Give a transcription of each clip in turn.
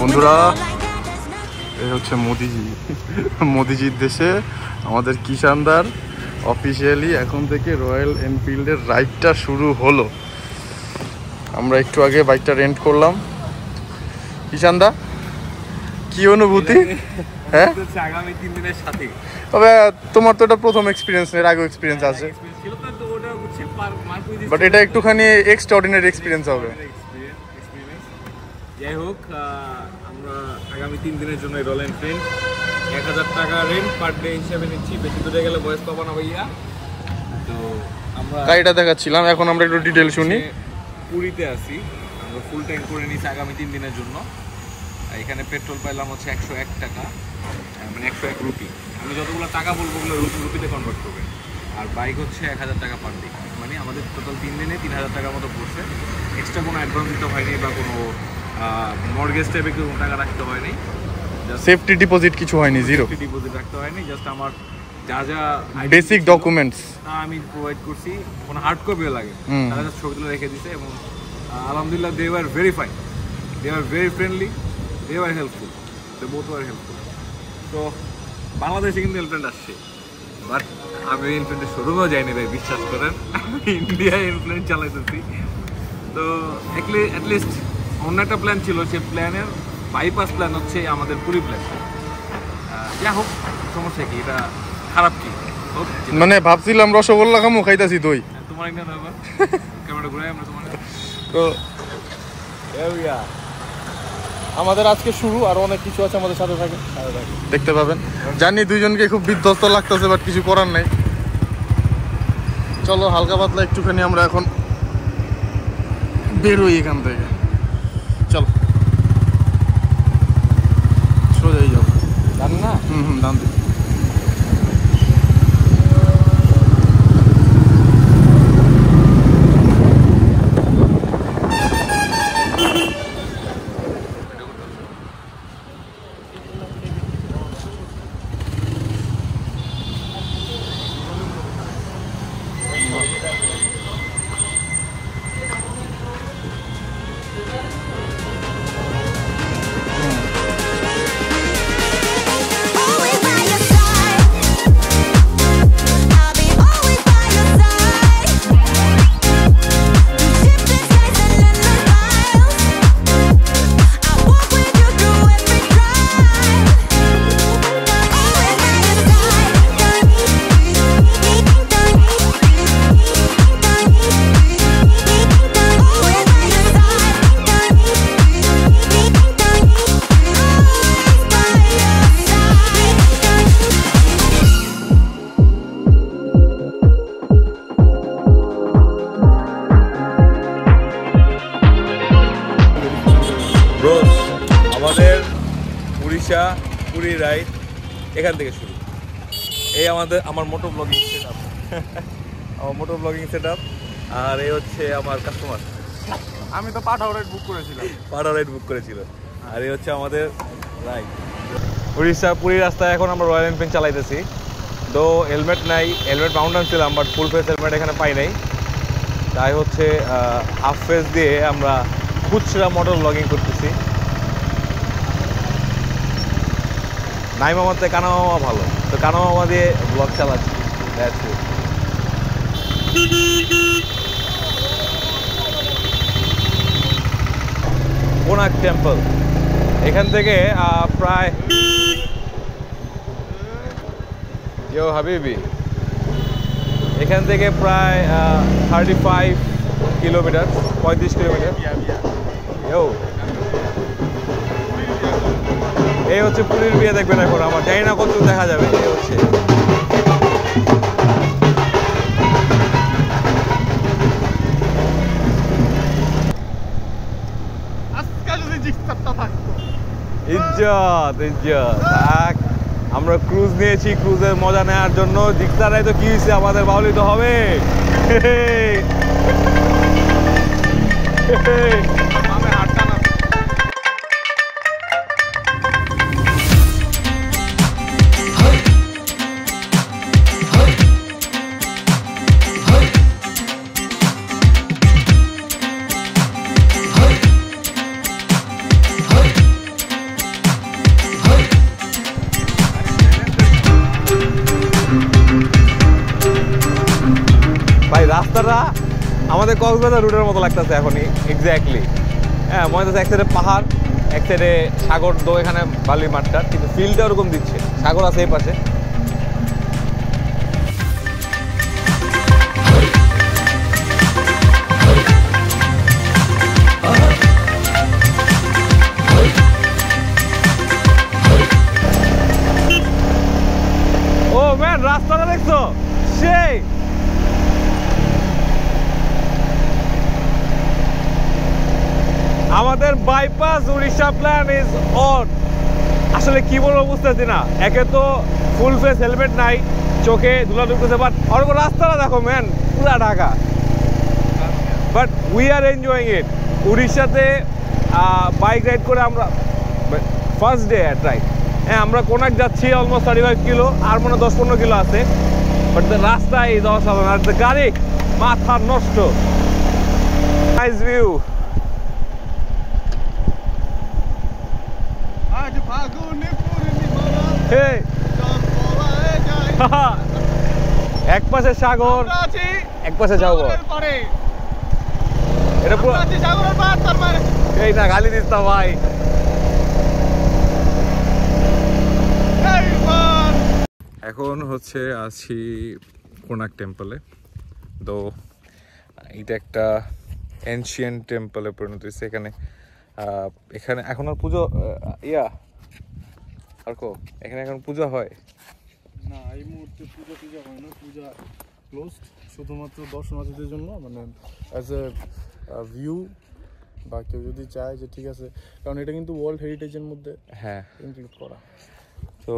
বন্ধুরা, এই হচ্ছে মোদিজি। মোদিজির দেশে আমাদের কিষানদার অফিসিয়ালি এখন থেকে রয়্যাল এনফিল্ডের রাইডটা শুরু হলো। আমরা একটু আগে বাইকটা রেন্ট করলাম। কিষানদা, কি অনুভূতি? হ্যাঁ, আগামী 3 দিনের সাথে। তবে তোমার তো এটা প্রথম এক্সপিরিয়েন্স, এর আগেও এক্সপিরিয়েন্স আছে, বাট এটা একটুখানি এক্সট্রাঅর্ডিনারি এক্সপিরিয়েন্স হবে। যাই হোক, আমরা আগামী 3 দিনের জন্য রয়্যাল এনফিল্ড 1000 টাকা রেন্ট পার ডে হিসাবে নিচ্ছি। বেশি দূরে গেলে বয়স পাবো না ভাইয়া। তো আমরা গাড়িটা দেখাচ্ছিলাম, এখন আমরা একটু ডিটেল শুনি। পুরীতে আছি, আমরা ফুল ট্যাঙ্ক করে নিচ্ছি আগামী 3 দিনের জন্য। এখানে পেট্রোল পাইলাম হচ্ছে 101 টাকা, মানে 101 রুপি। আমি যতগুলো টাকা বলবো ওগুলো রুপিতে কনভার্ট করবে। আর বাইক হচ্ছে 1000 টাকা পার ডে, মানে আমাদের টোটাল 3 দিনে 3000 টাকার মতো পড়ছে। এক্সট্রা কোনো অ্যাডভান্স দিতে হয়নি বা কোনো মর্গেজ টাইপে কোনো টাকা রাখতে হয়নি, সেফটি ডিপোজিট কিছু হয়নি, জিরো ডিপোজিট রাখতে হয়নি। জাস্ট আমার যা যা বেসিক ডকুমেন্টস আমি প্রোভাইড করছি, কোনো হার্ড কপিও লাগে তারা জাস্ট ছবি তুলে রেখে দিছে। এবং আলহামদুলিল্লাহ they were very fine, they were very friendly, they were helpful, they both were helpful. তো বাংলাদেশে কিন্তু এলফ্রেন্ড আসছে, বাট আমি এলফ্রেন্ডের শোরুমেও যাইনি ভাই, বিশ্বাস করেন। আমি ইন্ডিয়ায় এলফ্রেন্ড চালাইতেছি। তো অ্যাটলিস্ট অন্য একটা প্ল্যান ছিল, সেই প্ল্যানের বাইপাস প্ল্যান হচ্ছে আমাদের পুরী প্ল্যান। যা হোক, সমস্যা কি, এটা খারাপ কি? মানে ভাবছিলাম রসগোল্লা খামো, খাইতাছি দই। তোমার একটা ক্যামেরা ঘুরাই আমরা তোমার। তো আমাদের আজকে শুরু, আর অনেক কিছু আছে, আমাদের সাথে থাকে, দেখতে পাবেন। জানি দুইজনকে খুব বিধ্বস্ত লাগতেছে, বাট কিছু করার নাই। চলো হালকা পাতলা একটুখানি আমরা এখন বেরোই এখান থেকে। চলো সোজাই যাবো, জানি না। ডান দিকে। আমাদের উড়িষ্যা পুরী রাইড এখান থেকে শুরু। এই আমার মোটো ব্লগিং সেট আপ, আমার মোটো ব্লগিং সেট আপ। আর এই হচ্ছে আমার কাস্টমার। আমি তো পাঠাও রাইড বুক করেছিলাম, আর এই হচ্ছে আমাদের রাইড। উড়িষ্যা পুরী রাস্তায় এখন আমরা রয়্যাল এনফিল্ড চালাইতেছি। তো হেলমেট নাই, হেলমেট মাউন্টেন ছিলাম, বাট ফুল ফেস হেলমেট এখানে পাই নাই। তাই হচ্ছে হাফ ফেস দিয়ে আমরা খুচরা মোটর ব্লগিং করতেছি। নাইম আমার থেকে কানা মামা ভালো, তো কানা মামা দিয়ে ব্লগ চালাচ্ছি। কোনাক টেম্পল এখান থেকে প্রায় হাবিবি এখান থেকে প্রায় 35 কিলোমিটার, 35 কিলোমিটার। এই হচ্ছে পুরীর বিয়ে, দেখবেন এখন আমার জানি না কত দেখা যাবে। এই হচ্ছে ইজ্জত থাক। আমরা ক্রুজ নিয়েছি, ক্রুজের মজা নেওয়ার জন্য। জিক্সারাই তো কি হয়েছে, আমাদের বাউলি তো হবে। রাস্তাটা আমাদের কক্সবাজার রুটের মতো লাগতেছে এখনই এক্স্যাক্টলি। হ্যাঁ, মনে হচ্ছে এক সাইডে পাহাড়, এক সাইডে সাগর, তো এখানে বালির মাঠটা, কিন্তু ফিলটা ওরকম দিচ্ছে, সাগর আছে এই পাশে। ও ম্যান, রাস্তাটা দেখছো সেই। আমাদের bypass Orissa plan is on. আসলে কি বলবো বুঝতেছি না, একে তো ফুল ফেস হেলমেট নাই, চোখে ধুলা ঢুকতেছে, বাট ওর রাস্তাটা দেখো ম্যান, পুরা Dhaka. But we are enjoying it. উড়িষ্যাতে বাইক রাইড করে আমরা ফার্স্ট ডে অ্যাট রাইড, হ্যাঁ আমরা কোনাক যাচ্ছি অলমোস্ট 35 কিলো, আর মনে 10-15 কিলো আছে, বাট রাস্তা ইজ অসাধারণ, আর গাড়ি মাথা নষ্ট। Nice view. এক পাশে সাগর, এক পাশে সাগর, এটা পুরো এই না গালি দিতাম ভাই। এখন হচ্ছে আছি কোনাক টেম্পলে, তো এটা একটা এনশিয়েন্ট টেম্পলে পরিণত হয়েছে। এখানে এখানে এখন আর পুজো আর কো এখানে এখন পূজা হয় না, এই মুহূর্তে পূজা হয় না, পূজা ক্লোজড, শুধুমাত্র দর্শনার্থীদের জন্য, মানে অ্যাজ এ ভিউ, বা কেউ যদি চায় যে ঠিক আছে, কারণ এটা কিন্তু ওয়ার্ল্ড হেরিটেজের মধ্যে হ্যাঁ ইনক্লুড করা। তো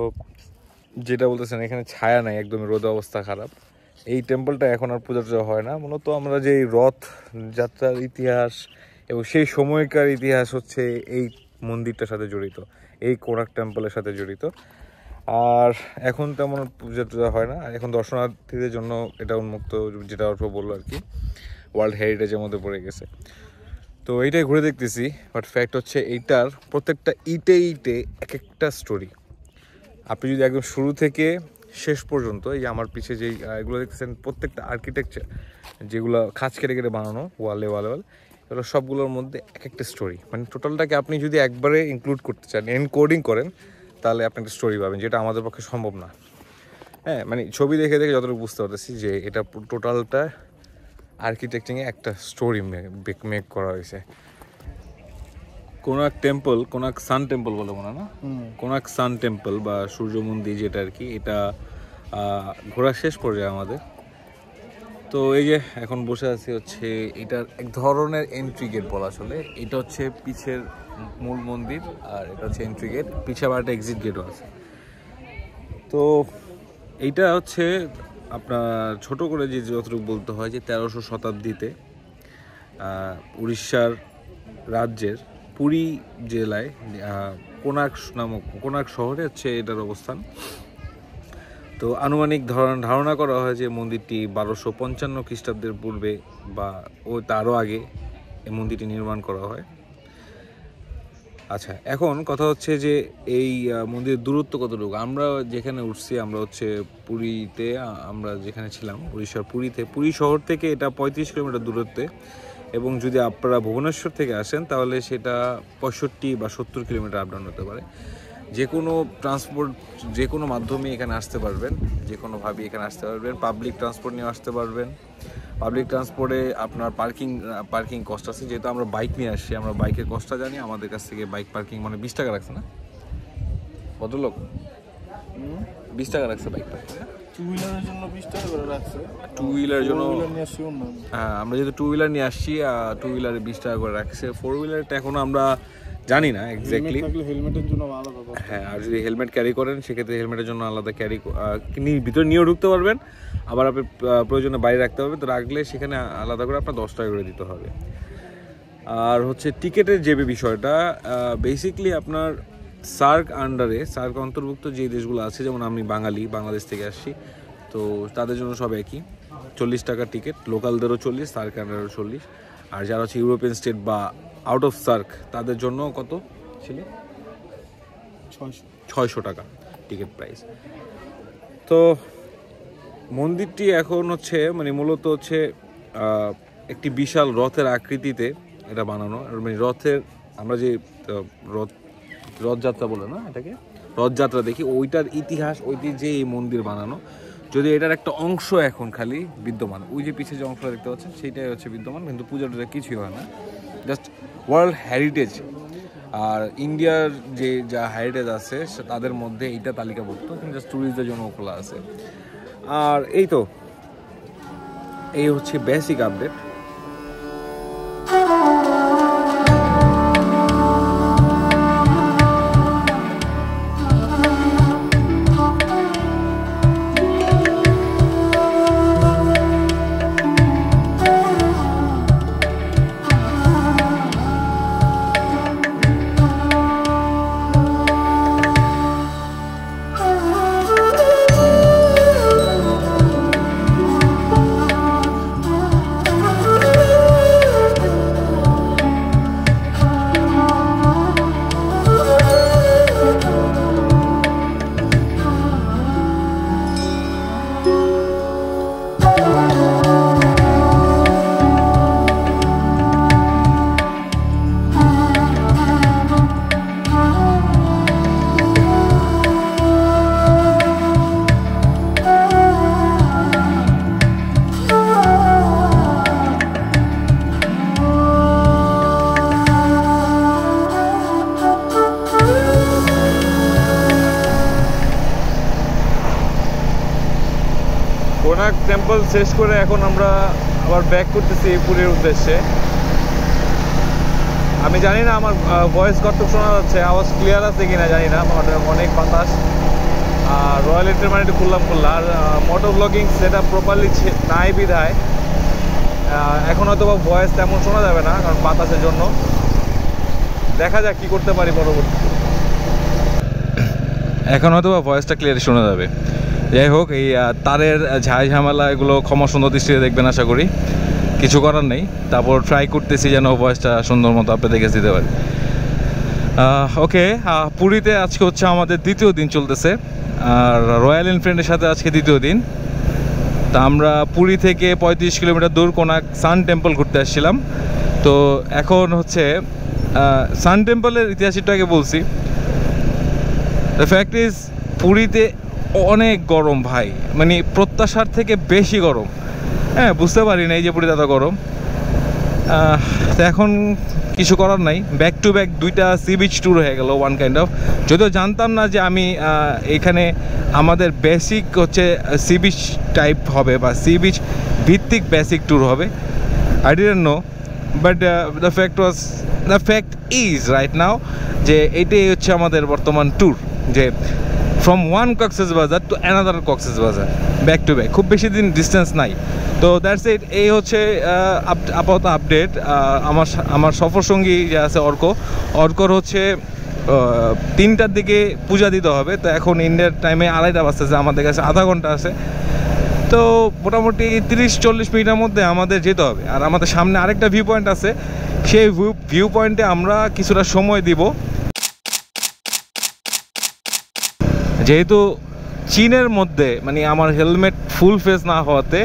যেটা বলতেছেন, এখানে ছায়া নাই, একদম রোদ অবস্থা খারাপ। এই টেম্পলটা এখন আর পূজা টুজা হয় না, মূলত আমরা যে রথ যাত্রার ইতিহাস এবং সেই সময়কার ইতিহাস হচ্ছে এই মন্দিরটার সাথে জড়িত, এই কোনাক টেম্পলের সাথে জড়িত। আর এখন তেমন পূজা টুজা হয় না, এখন দর্শনার্থীদের জন্য এটা উন্মুক্ত, যেটা অল্প বললো আর কি, ওয়ার্ল্ড হেরিটেজের মধ্যে পড়ে গেছে। তো এইটাই ঘুরে দেখতেছি, বাট ফ্যাক্ট হচ্ছে এইটার প্রত্যেকটা ইটে ইটে এক একটা স্টোরি। আপনি যদি একদম শুরু থেকে শেষ পর্যন্ত, এই যে আমার পিছিয়ে যেই এগুলো দেখতেছেন, প্রত্যেকটা আর্কিটেকচার যেগুলো খাঁজ কেটে কেটে বানানো, ওয়ালে এগুলো সবগুলোর মধ্যে এক একটা স্টোরি। মানে টোটালটাকে আপনি যদি একবারে ইনক্লুড করতে চান, এনকোডিং করেন, তাহলে আপনি একটা স্টোরি পাবেন, যেটা আমাদের পক্ষে সম্ভব না। হ্যাঁ, মানে ছবি দেখে দেখে যতটুকু বুঝতে পারতেছি যে এটা টোটালটা আর্কিটেকচারে একটা স্টোরি মেক করা হয়েছে। কোনাক টেম্পল, কোনাক সান টেম্পল বলে মনে না, কোনাক সান টেম্পল বা সূর্য মন্দির যেটা আর কি, এটা ঘোরা শেষ পর্যায়ে আমাদের। তো এই যে এখন বসে আছি হচ্ছে, এটার এক ধরনের এন্ট্রি গেট বলা চলে। এটা হচ্ছে পিছের মূল মন্দির, আর এটা হচ্ছে এন্ট্রি গেট, পিছে আবার একটা এক্সিট গেটও আছে। তো এইটা হচ্ছে আপনার ছোট করে যে যতটুকু বলতে হয় যে 1300 শতাব্দীতে উড়িষ্যার রাজ্যের পুরী জেলায় কোনাক নামক কোনাক শহরে হচ্ছে এটার অবস্থান। তো আনুমানিক ধারণা করা হয় যে মন্দিরটি 1255 খ্রিস্টাব্দের পূর্বে বা তারও আগে এই মন্দিরটি নির্মাণ করা হয়। আচ্ছা, এখন কথা হচ্ছে যে এই মন্দিরের দূরত্ব কতটুকু। আমরা যেখানে উঠছি, আমরা হচ্ছে পুরীতে, আমরা যেখানে ছিলাম উড়িষ্যার পুরীতে, পুরী শহর থেকে এটা 35 কিলোমিটার দূরত্বে, এবং যদি আপনারা ভুবনেশ্বর থেকে আসেন তাহলে সেটা 65 বা 70 কিলোমিটার আপ ডাউন হতে পারে। যে কোনো ট্রান্সপোর্ট, যে কোনো মাধ্যমে এখানে আসতে পারবেন, যে কোনোভাবে এখানে আসতে পারবেন। পাবলিক ট্রান্সপোর্ট নিয়ে আসতে পারবেন। পাবলিক ট্রান্সপোর্টে আপনার পার্কিং কস্ট আছে, যেহেতু আমরা বাইক নিয়ে আসছি, আমরা বাইকের কস্টটা জানি। আমাদের কাছ থেকে বাইক পার্কিং মানে 20 টাকা রাখছে না ভদ্রলোক, 20 টাকা রাখছে বাইক পার্কিং। টু হুইলারের জন্য 20 টাকা করে রাখছে, টু হুইলারের জন্য হ্যাঁ, আমরা যেহেতু টু হুইলার নিয়ে আসছি, টু হুইলারে 20 টাকা করে রাখছে। ফোর হুইলারটা এখনো আমরা জানি না এক্স্যাক্টলি। হেলমেটের জন্য আলাদা, হ্যাঁ, আর যদি হেলমেট ক্যারি করেন সেক্ষেত্রে হেলমেটের জন্য আলাদা ক্যারি ভিতরে নিয়েও ঢুকতে পারবেন, আবার আপনি প্রয়োজনে বাইরে রাখতে পারবেন। তো রাখলে সেখানে আলাদা করে আপনার 10 টাকা করে দিতে হবে। আর হচ্ছে টিকেটের যে বিষয়টা, বেসিকলি আপনার সার্ক আন্ডারে, সার্ক অন্তর্ভুক্ত যে দেশগুলো আছে, যেমন আমি বাংলাদেশ থেকে আসছি, তো তাদের জন্য সব একই 40 টাকা টিকিট, লোকালদেরও 40, সার্ক আন্ডারেও 40। আর যারা হচ্ছে ইউরোপিয়ান স্টেট বা আউট অফ সার্ক, তাদের জন্য কত ছিল? 600 টাকা টিকিট প্রাইস। তো মন্দিরটি এখন হচ্ছে মানে মূলত হচ্ছে একটি বিশাল রথের আকৃতিতে এটা বানানো। মানে রথের আমরা যে রথযাত্রা বলে না এটাকে, রথযাত্রা দেখি, ওইটার ইতিহাস ঐতিহ্যে এই মন্দির বানানো। যদি এটার একটা অংশ এখন খালি বিদ্যমান, ওই যে পিছিয়ে যে অংশটা দেখতে পাচ্ছেন সেইটাই হচ্ছে বিদ্যমান, কিন্তু পূজা টুজা কিছুই হয় না, জাস্ট ওয়ার্ল্ড হেরিটেজ। আর ইন্ডিয়ার যে যা হেরিটেজ আছে তাদের মধ্যে এইটা তালিকাভুক্ত, কিন্তু জাস্ট ট্যুরিস্টদের জন্য খোলা আছে। আর এই তো এই হচ্ছে বেসিক আপডেট। কোনার্ক টেম্পল শেষ করে এখন আমরা আবার ব্যাক করতেছি পুরীর উদ্দেশ্যে। আমি জানি না আমার ভয়েস কতটুকু শোনা যাচ্ছে, আওয়াজ ক্লিয়ার আছে কিনা জানি না, অনেক বাতাস। আর রয়্যাল এন্ট্রি মানে একটু খুললাম, আর মোটো ব্লগিং সেটা প্রপারলি নাই বিধায় এখন হয়তো বা ভয়েস তেমন শোনা যাবে না, কারণ বাতাসের জন্য। দেখা যাক কী করতে পারি পরবর্তীতে। এখন হয়তো বা ভয়েসটা ক্লিয়ার শোনা যাবে। যাই হোক, এই তারের ঝাই ঝামেলা এগুলো ক্ষমা সুন্দর দৃষ্টিতে দেখবেন আশা করি, কিছু করার নেই। তারপর ট্রাই করতেছি যেন ভয়েসটা সুন্দর মতো আপনি দেখে দিতে পারি। ওকে, পুরীতে আজকে হচ্ছে আমাদের দ্বিতীয় দিন চলতেছে, আর রয়্যাল এনফিল্ডের সাথে আজকে দ্বিতীয় দিন। তা আমরা পুরী থেকে 35 কিলোমিটার দূর কোনার্ক সান টেম্পল ঘুরতে আসছিলাম। তো এখন হচ্ছে সান টেম্পলের ইতিহাসটাকে বলছি। দ্য ফ্যাক্ট ইজ পুরীতে অনেক গরম ভাই, মানে প্রত্যাশার থেকে বেশি গরম। হ্যাঁ, বুঝতে পারি না এই যে পুরীতে এত গরম। তো এখন কিছু করার নাই, ব্যাক টু ব্যাক 2টা সি বিচ ট্যুর হয়ে গেল ওয়ান কাইন্ড অফ। যদিও জানতাম না যে আমি এখানে আমাদের বেসিক হচ্ছে সি বিচ টাইপ হবে বা সি বিচ ভিত্তিক বেসিক ট্যুর হবে। I didn't know, but the fact is right now যে এইটাই হচ্ছে আমাদের বর্তমান ট্যুর, যে from one Cox's Bazar to another Cox's Bazar, back to back, খুব বেশি দিন ডিস্টেন্স নাই। তো দ্যাটস ইট, এই হচ্ছে আপাতত আপডেট। আমার সফরসঙ্গী যে আছে অর্কর হচ্ছে 3টার দিকে পূজা দিতে হবে। তো এখন ইন্ডিয়ার টাইমে 2:30 বাজতেছে, আমাদের কাছে আধা ঘন্টা আছে। তো মোটামুটি 30-40 মিনিটের মধ্যে আমাদের যেতে হবে। আর আমাদের সামনে আরেকটা ভিউ পয়েন্ট আছে, সেই ভিউ পয়েন্টে আমরা কিছুটা সময় দিব। যেহেতু চীনের মধ্যে মানে আমার হেলমেট ফুল ফেস না হওয়াতে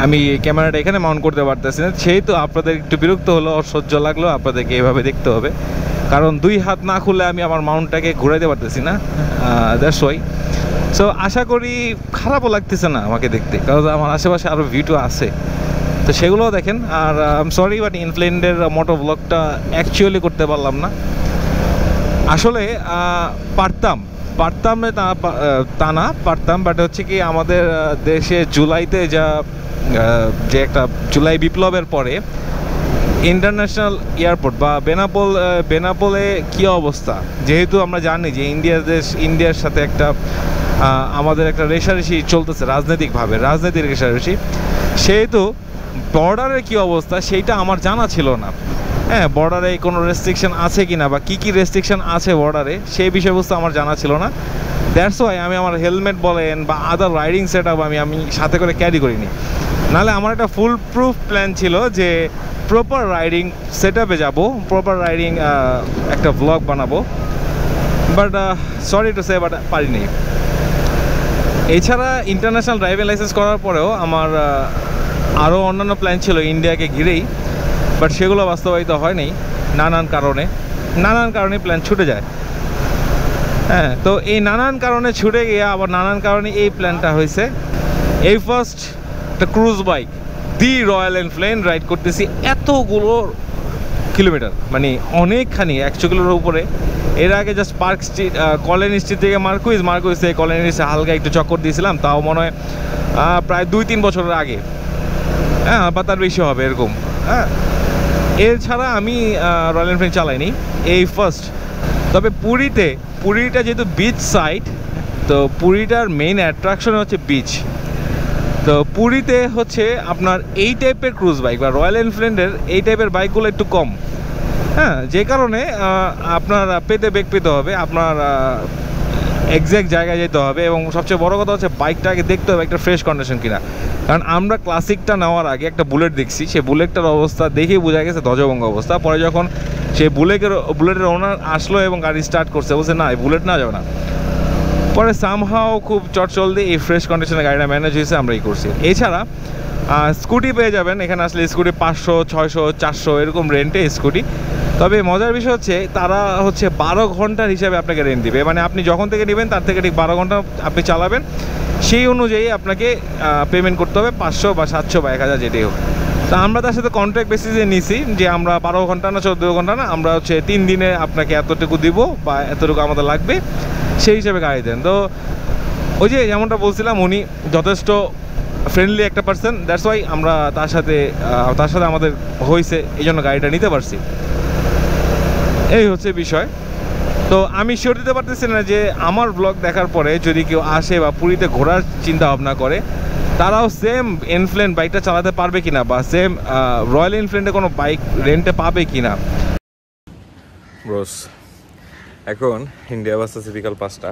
আমি ক্যামেরাটা এখানে মাউন্ট করতে পারতেছি না, সেহেতু আপনাদের একটু বিরক্ত হলো, অসহ্য লাগলো, আপনাদেরকে এইভাবে দেখতে হবে। কারণ 2 হাত না খুলে আমি আমার মাউন্টটাকে ঘুরাইতে পারতেছি না, দ্যাটস ওয়াই। সো আশা করি খারাপও লাগতেছে না আমাকে দেখতে, কারণ আমার আশেপাশে আরও ভিডিও আছে, তো সেগুলোও দেখেন। আর আই এম সরি, বাট ইনফ্লেন্ডের মোটো ব্লগটা অ্যাকচুয়ালি করতে পারলাম না। আসলে পারতাম তা না পারতাম, বাট হচ্ছে কি আমাদের দেশে জুলাইতে যে একটা জুলাই বিপ্লবের পরে ইন্টারন্যাশনাল এয়ারপোর্ট বা বেনাপোলে কী অবস্থা, যেহেতু আমরা জানি যে ইন্ডিয়ার সাথে একটা আমাদের একটা রেষারেষি চলতেছে রাজনৈতিক রেষারেষি, সেহেতু বর্ডারের কী অবস্থা সেইটা আমার জানা ছিল না। হ্যাঁ, বর্ডারে কোনো রেস্ট্রিকশন আছে কি না বা কী রেস্ট্রিকশন আছে বর্ডারে, সেই বিষয়বস্তু আমার জানা ছিল না। দ্যাটস ওয়াই আমি আমার হেলমেট বলেন বা আদার রাইডিং সেট আপ আমি সাথে করে ক্যারি করিনি। নাহলে আমার একটা ফুল প্রুফ প্ল্যান ছিল যে প্রপার রাইডিং সেট আপে যাবো, প্রপার রাইডিং একটা ব্লগ বানাবো, but sorry to say, but পারিনি। এছাড়া ইন্টারন্যাশনাল ড্রাইভিং লাইসেন্স করার পরেও আমার আরও অন্যান্য প্ল্যান ছিল ইন্ডিয়াকে ঘিরেই, বাট সেগুলো বাস্তবায়িত হয়নি নানান কারণে প্ল্যান ছুটে যায়। হ্যাঁ, তো এই নানান কারণে ছুটে গিয়ে আবার নানান কারণে এই প্ল্যানটা হয়েছে। এই ফার্স্ট একটা ক্রুজ বাইক দি রয়্যাল এনফিল্ড রাইড করতেছি এতগুলো কিলোমিটার, মানে অনেকখানি 100 কিলোর উপরে। এর আগে just park street, colony street থেকে মার্কুইজ থেকে কলোনি হালকা একটু চক্কর দিয়েছিলাম, তাও মনে হয় প্রায় 2-3 বছরের আগে, হ্যাঁ, বা তার বেশি হবে এরকম। হ্যাঁ, এছাড়া আমি রয়্যাল এনফিল্ড চালাইনি, এই ফার্স্ট। তবে পুরীটা যেহেতু বিচ সাইড, তো পুরীটার মেইন অ্যাট্রাকশন হচ্ছে বিচ। তো পুরীতে হচ্ছে আপনার এই টাইপের ক্রুজ বাইক বা রয়্যাল এনফিল্ডের এই টাইপের বাইকগুলো একটু কম। হ্যাঁ, যে কারণে আপনার বেগ পেতে হবে, আপনার এক্স্যাক্ট জায়গায় যেতে হবে, এবং সবচেয়ে বড় কথা হচ্ছে বাইকটাকে দেখতে হবে একটা ফ্রেশ কন্ডিশন কিনা। কারণ আমরা ক্লাসিকটা নেওয়ার আগে একটা বুলেট দেখছি, সেই বুলেটটার অবস্থা দেখেই বোঝা গেছে ধ্বজভঙ্গ অবস্থা। পরে যখন সেই বুলেটের ওনার আসলো এবং গাড়ি স্টার্ট করছে, বলছে না এই বুলেট না যাবে না। পরে সামহাও খুব চটচলদি এই ফ্রেশ কন্ডিশনে গাড়িটা ম্যানেজ হয়েছে, আমরা এই করছি। এছাড়া স্কুটি পেয়ে যাবেন এখানে আসলে, স্কুটি 500, 600, 400 এরকম রেন্টে স্কুটি। তবে মজার বিষয় হচ্ছে তারা হচ্ছে 12 ঘন্টার হিসাবে আপনাকে রেন্ট দিবে, মানে আপনি যখন থেকে নেবেন তার থেকে ঠিক 12 ঘন্টা আপনি চালাবেন, সেই অনুযায়ী আপনাকে পেমেন্ট করতে হবে 500 বা 700 বা 1000 যেটাই হোক। তো আমরা তার সাথে কন্ট্রাক্ট বেসিসে নিছি যে আমরা 12 ঘন্টা না 14 ঘন্টা না, আমরা হচ্ছে 3 দিনে আপনাকে এতটুকু দিব বা এতটুকু আমাদের লাগবে, সেই হিসাবে গাড়ি দেন। তো ওই যে যেমনটা বলছিলাম, উনি যথেষ্ট ফ্রেন্ডলি একটা পার্সন, দ্যাটস ওয়াই আমরা তার সাথে আমাদের হয়েছে, এই জন্য গাড়িটা নিতে পারছি। এই হচ্ছে বিষয়। তো আমি শিওর দিতে পারতেছি না যে আমার ব্লগ দেখার পরে যদি কেউ আসে বা পুরীতে ঘোরার চিন্তা ভাবনা করে, তারাও সেম এনফিল্ড বাইকটা চালাতে পারবে কিনা, বা সেম রয়্যাল এনফিল্ডে কোনো বাইক রেন্টে পাবে কিনা। ব্রোস, এখন ইন্ডিয়া বাসে বিকাল 5টা।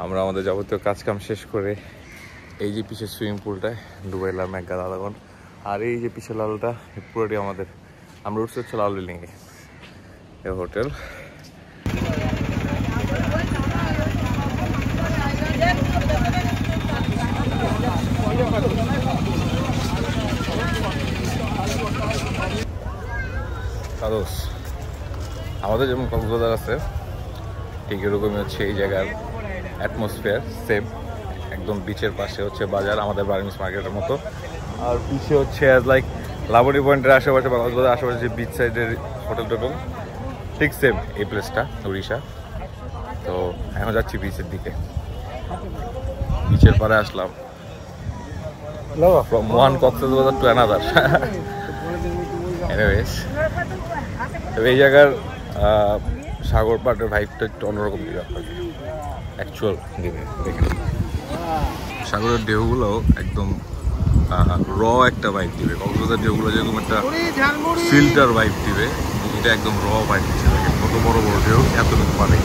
আমরা আমাদের যাবতীয় কাজকাম শেষ করে এই যে পিছের সুইমিং পুলটায় ডুবাইলাম 1 ঘন্টা, আর এই যে পিছের লালটা পুরোটি আমাদের। আমরা উঠছি হচ্ছে লাল বিল্ডিংয়ে, এ হোটেল। আমাদের যেমন কক্সবাজার আছে ঠিক এরকমই হচ্ছে এই জায়গার অ্যাটমসফিয়ার সেম, একদম বিচের পাশে হচ্ছে বাজার, আমাদের বার্মিস মার্কেটের মতো। আর পিছে হচ্ছে অ্যাজ লাইক লাবণী পয়েন্টের আশেপাশে বা কক্সবাজার আশেপাশে যে বিচ সাইডের হোটেল টোটেল ঠিক সেম এই প্লেসটা উড়িষ্যা। তো এখন যাচ্ছি বিচের দিকে, বিচের পারে আসলাম from one Cox's Bazar to another. Anyways, এই জায়গার সাগর পাড়ের ভাইবটা একটু অন্যরকম দিবে আপনাকে অ্যাকচুয়াল দিনে দেখে। সাগরের ঢেউগুলো একদম র একটা ভাইব দিবে, কক্সবাজার ঢেউগুলো যেরকম একটা ফিল্টার ভাইব দিবে, এটা একদম র ভাইব দিচ্ছে। দেখেন কত বড় বড় ঢেউ, এতটুকু পানি।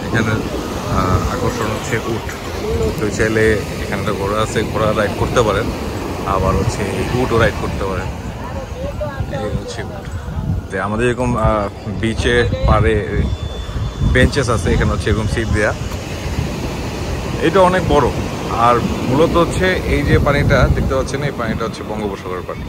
এখানে আকর্ষণ হচ্ছে উট, তো চাইলে এখানে একটা ঘোড়া আছে, ঘোড়া রাইড করতে পারেন, আবার হচ্ছে উটও রাইড করতে পারেন। এই হচ্ছে উট। তো আমাদের এরকম বিচে পারে বেঞ্চেস আছে, এখানে হচ্ছে এরকম সিট দেয়া। এটা অনেক বড়, আর মূলত হচ্ছে এই যে পানিটা দেখতে পাচ্ছেন, এই পানিটা হচ্ছে বঙ্গোপসাগরের পানি।